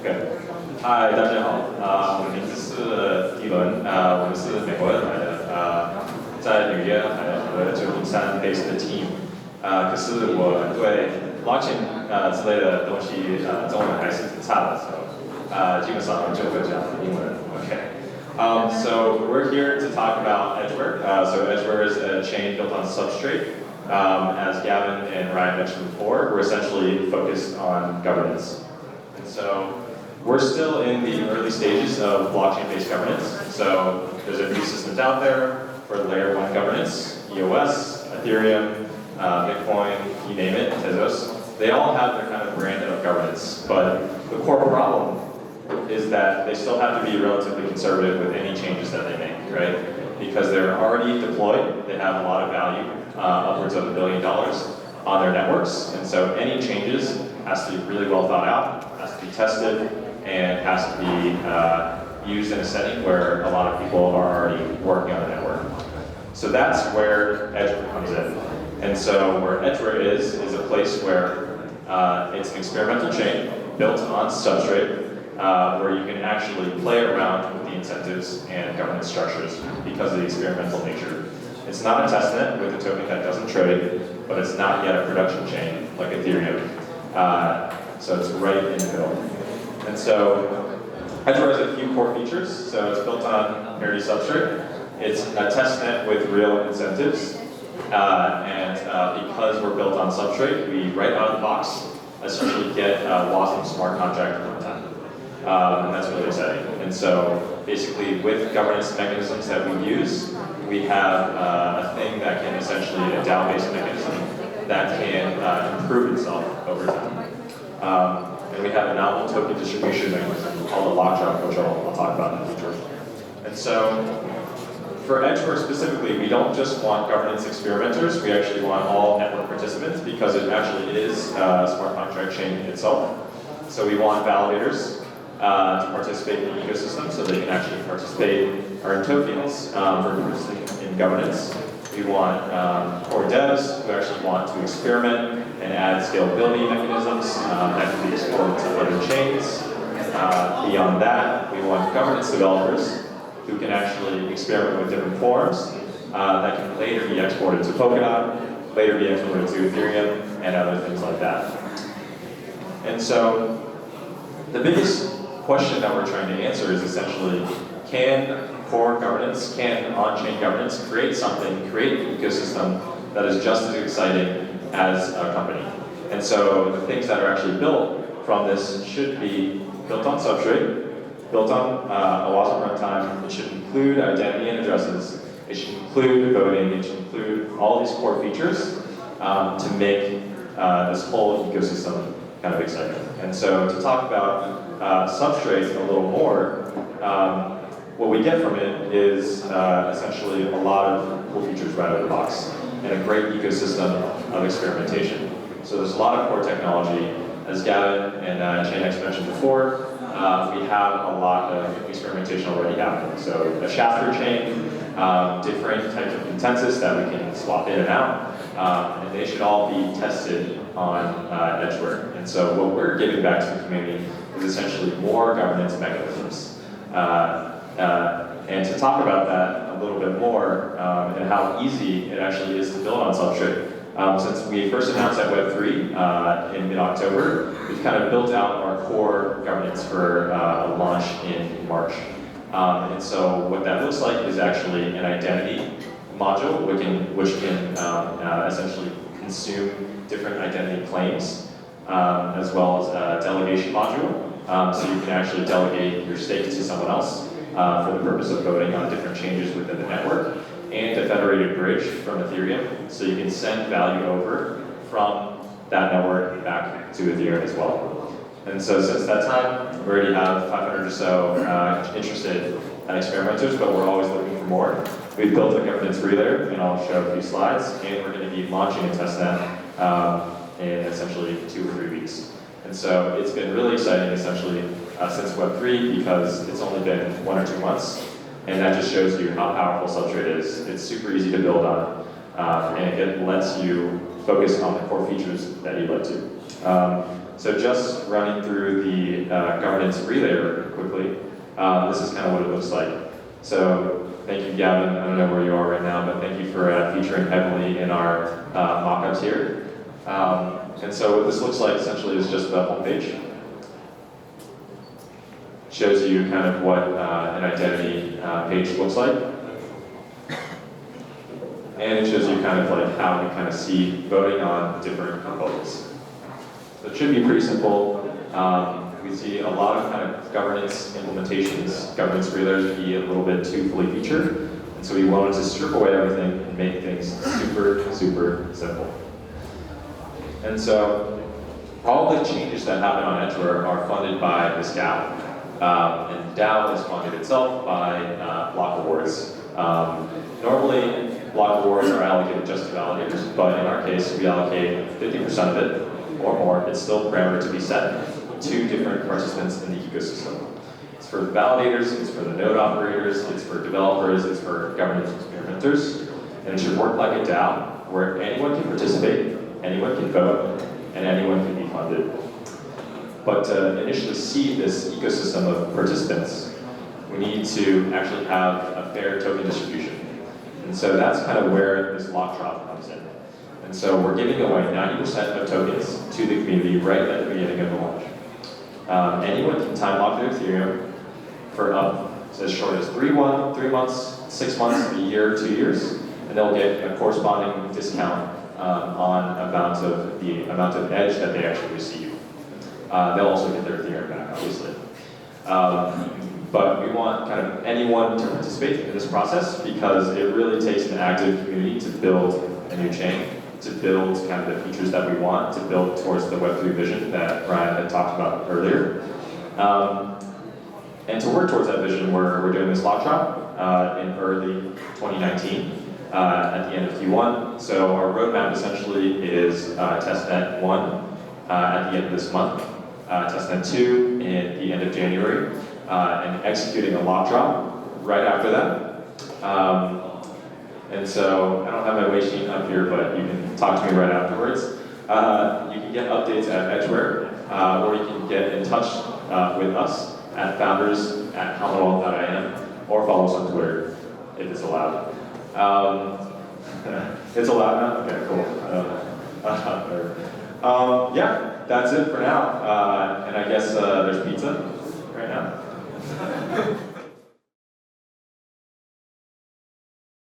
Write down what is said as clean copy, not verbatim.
OK， 嗨，大家好，我的名字是Dillon，我们是美国人来的，在纽约还有和旧金山 base 的 team，可是我对 blockchain 之类的东西中文还是挺差的，基本上就会讲英文。OK。So we're here to talk about Edgeware. So Edgeware is a chain built on Substrate. As Gavin and Ryan mentioned before, we're essentially focused on governance. And so we're still in the early stages of blockchain-based governance. So there's a few systems out there for layer 1 governance, EOS, Ethereum, Bitcoin, you name it, Tezos. They all have their kind of brand of governance. But the core problem is that they still have to be relatively conservative with any changes that they make, right? Because they're already deployed, they have a lot of value, upwards of $1 billion on their networks, and so any changes has to be really well thought out, has to be tested, and has to be used in a setting where a lot of people are already working on the network. So that's where Edgeware comes in. And so where Edgeware is a place where it's an experimental chain built on Substrate, where you can actually play around with the incentives and governance structures because of the experimental nature. It's not a testnet with a token that doesn't trade, but it's not yet a production chain like Ethereum. So it's right in the middle. And so Edgeware has a few core features. So it's built on parity substrate. It's a testnet with real incentives. And because we're built on substrate, we right out of the box essentially get WASM smart contract runtime. And that's really exciting. And so basically with governance mechanisms that we use, we have a thing that can essentially, a DAO-based mechanism that can improve itself over time. And we have a novel token distribution mechanism called a lockjaw, which I'll talk about in the future. And so for Edgeware specifically, we don't just want governance experimenters, we actually want all network participants because it actually is a smart contract chain itself. So we want validators to participate in the ecosystem so they can actually participate, earn tokens for participating in governance. We want core devs who actually want to experiment and add scalability mechanisms that can be exported to other chains. Beyond that, we want governance developers who can actually experiment with different forms that can later be exported to Polkadot, later be exported to Ethereum, and other things like that. And so the biggest question that we're trying to answer is essentially, can core governance, can on-chain governance create something, create an ecosystem that is just as exciting as a company? And so the things that are actually built from this should be built on Substrate, built on a WASM runtime. It should include identity and addresses. It should include voting. It should include all these core features to make this whole ecosystem kind of exciting. And so to talk about Substrate a little more, what we get from it is essentially a lot of cool features right out of the box and a great ecosystem of experimentation. So there's a lot of core technology. As Gavin and Chen mentioned before, we have a lot of experimentation already happening. So a shafter chain, different types of consensus that we can swap in and out, and they should all be tested on Edgeware. And so what we're giving back to the community is essentially more governance mechanisms. And to talk about that a little bit more and how easy it actually is to build on Substrate. Since we first announced at Web3 in mid-October, we've kind of built out our core governance for a launch in March. And so what that looks like is actually an identity module which can essentially consume different identity claims, as well as a delegation module. So you can actually delegate your stake to someone else for the purpose of voting on different changes within the network, and a federated bridge from Ethereum, so you can send value over from that network back to Ethereum as well. And so since that time, we already have 500 or so interested experimenters, but we're always looking for more. We've built a governance relayer, and I'll show a few slides, and we're going to be launching a testnet in essentially 2 or 3 weeks. And so it's been really exciting, essentially, since Web3, because it's only been 1 or 2 months. And that just shows you how powerful Substrate is. It's super easy to build on, and it lets you focus on the core features that you'd like to. So just running through the governance relay quickly, this is kind of what it looks like. So thank you, Gavin. I don't know where you are right now, but thank you for featuring heavily in our mock-ups here. And so what this looks like essentially is just the homepage. Shows you kind of what an identity page looks like. And it shows you kind of like how you kind of see voting on different components. So it should be pretty simple. We see a lot of kind of governance implementations, governance relays be a little bit too fully featured. And so we wanted to strip away everything and make things super, super simple. And so all the changes that happen on Edgeware are funded by this DAO. And DAO is funded itself by block rewards. Normally, block rewards are allocated just to validators, but in our case, we allocate 50% of it or more. It's still parameter to be set to different participants in the ecosystem. It's for the validators, it's for the node operators, it's for developers, it's for governance experimenters, and it should work like a DAO where anyone can participate, anyone can vote, and anyone can be funded. But to initially see this ecosystem of participants, we need to actually have a fair token distribution. And so that's kind of where this lock drop comes in. And so we're giving away 90% of tokens to the community right at the beginning of the launch. Anyone can time lock their Ethereum for up as short as 3 months, 6 months, a year, 2 years, and they'll get a corresponding discount on the amount of edge that they actually receive. They'll also get their Ethereum back, obviously. But we want kind of anyone to participate in this process because it really takes an active community to build a new chain, to build kind of the features that we want, to build towards the Web3 vision that Ryan had talked about earlier. And to work towards that vision, we're doing this lock drop in early 2019 at the end of Q1. So our roadmap essentially is testnet 1 at the end of this month, testnet 2 at the end of January, and executing a lock drop right after that. And so I don't have my wait sheet up here, but you can talk to me right afterwards. You can get updates at Edgeware, or you can get in touch with us at founders@helmwell.im, or follow us on Twitter if it's allowed. It's allowed now? Okay, cool. Yeah, that's it for now. And I guess there's pizza right now.